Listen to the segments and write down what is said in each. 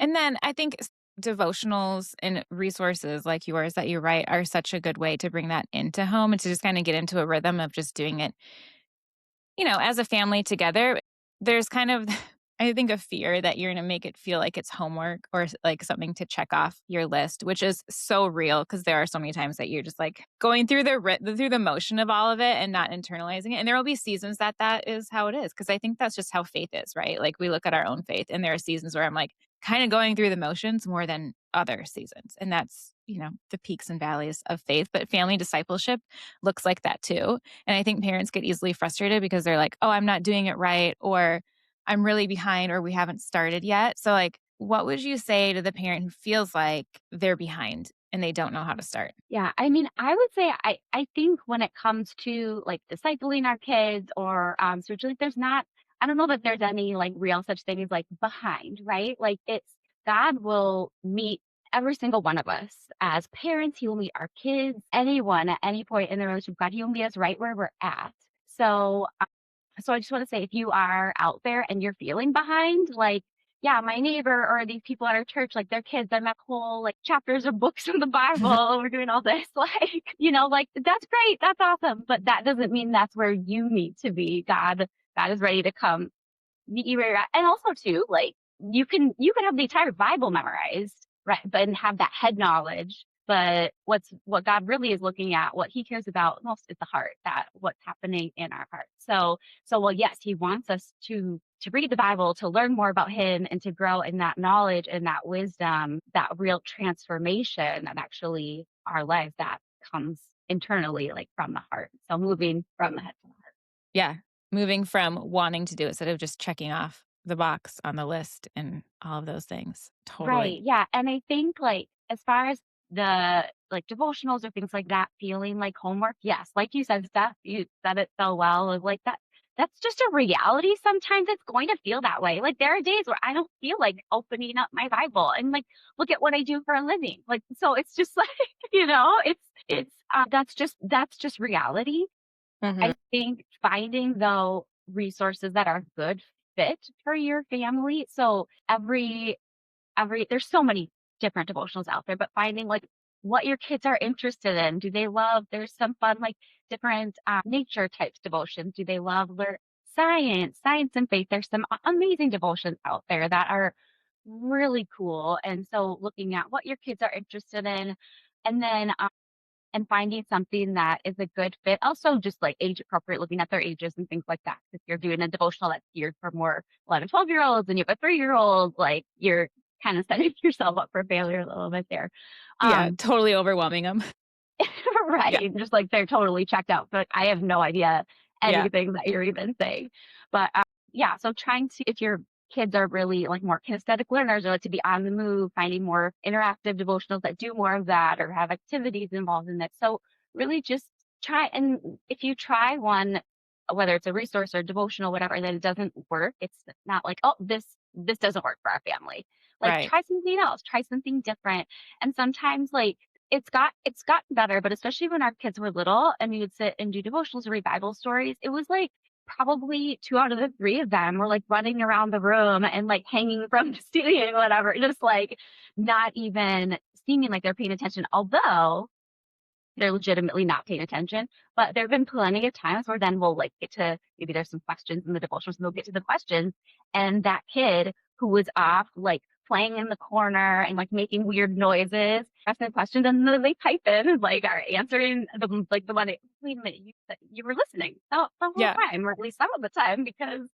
And then I think devotionals and resources like yours that you write are such a good way to bring that into home and to just kind of get into a rhythm of just doing it, as a family together. There's kind of, I think, a fear that you're going to make it feel like it's homework or like something to check off your list, which is so real because there are so many times that you're just like going through through the motion of all of it and not internalizing it. And there will be seasons that that is how it is because I think that's just how faith is, right? Like we look at our own faith, and there are seasons where I'm like kind of going through the motions more than other seasons, and that's the peaks and valleys of faith. But family discipleship looks like that too. And I think parents get easily frustrated because they're like, oh, I'm not doing it right, or I'm really behind, or we haven't started yet. So, like, what would you say to the parent who feels like they're behind and they don't know how to start? Yeah, I mean, I would say I think when it comes to like discipling our kids or spiritually, there's not I don't know that there's any like real such thing as like behind, right? Like it's God will meet every single one of us as parents. He will meet our kids, anyone at any point in the relationship with God. He will meet us right where we're at. So so I just want to say if you are out there and you're feeling behind, like, yeah, my neighbor or these people at our church, like their kids, they have whole like chapters of books from the Bible. We're doing all this, like, like that's great, that's awesome. But that doesn't mean that's where you need to be. God is ready to come meet you where you're at. And also too, like you can have the entire Bible memorized, right? But and have that head knowledge. But what God really is looking at, what he cares about most is the heart, that what's happening in our heart. So well, yes, he wants us to read the Bible, to learn more about him and to grow in that knowledge and that wisdom, that real transformation of actually our lives that comes internally, like from the heart. So moving from the head to the heart. Yeah. Moving from wanting to do it instead of just checking off the box on the list and all of those things. Right. Totally. Yeah. And I think like as far as the like devotionals or things like that feeling like homework, yes, like you said, Steph, you said it so well. Of like that's just a reality. Sometimes it's going to feel that way. Like there are days where I don't feel like opening up my Bible and like look at what I do for a living. Like so it's just like, that's just reality. Mhm. I think finding though resources that are good fit for your family. So there's so many different devotionals out there, but finding like what your kids are interested in. Do they love there's some fun like different nature types devotions. Do they love learn science and faith? There's some amazing devotions out there that are really cool. And so looking at what your kids are interested in and then and finding something that is a good fit. Also just like age appropriate, looking at their ages and things like that. If you're doing a devotional that's geared for more 11, 12-year-olds and you have a 3-year-old, like you're kind of setting yourself up for failure a little bit there. Yeah, Um, totally overwhelming them. Yeah. right. Just like they're totally checked out. But I have no idea Yeah. anything that you're even saying. But yeah, so trying to, if your kids are really like more kinesthetic learners or like to be on the move, finding more interactive devotionals that do more of that or have activities involved in it. So really just try. And if you try one, whether it's a resource or devotional, whatever, and then it doesn't work, it's not like, oh, this doesn't work for our family. Like Right. try something else, try something different. And sometimes like it's gotten better, but especially when our kids were little and we would sit and do devotionals or read Bible stories, it was like probably 2 out of the 3 of them were like running around the room and like hanging from the ceiling or whatever, just like not even seeming like they're paying attention, although they're legitimately not paying attention. But there have been plenty of times where then we'll like get to maybe there's some questions in the devotionals and they'll get to the questions. And that kid who was off like playing in the corner and like making weird noises, asking questions, and then they pipe in and like are answering the one, wait a minute, you were listening the whole Yeah. time, or at least some of the time, because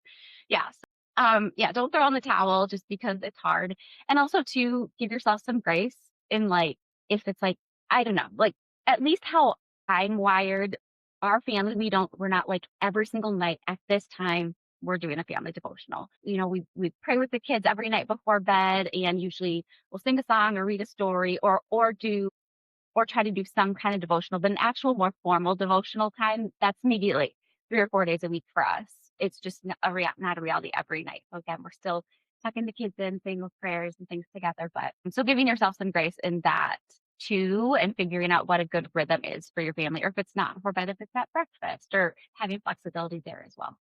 yeah. So, yeah, don't throw in the towel just because it's hard. And also to give yourself some grace in like if it's like, I don't know, like at least how I'm wired, our family, we're not like every single night at this time we're doing a family devotional. We pray with the kids every night before bed and usually we'll sing a song or read a story or try to do some kind of devotional, but an actual more formal devotional time, that's maybe like 3 or 4 days a week for us. It's just not a reality every night. So again, we're still tucking the kids in, saying those prayers and things together, but so giving yourself some grace in that too, and figuring out what a good rhythm is for your family, or if it's not for bed, if it's at breakfast or having flexibility there as well.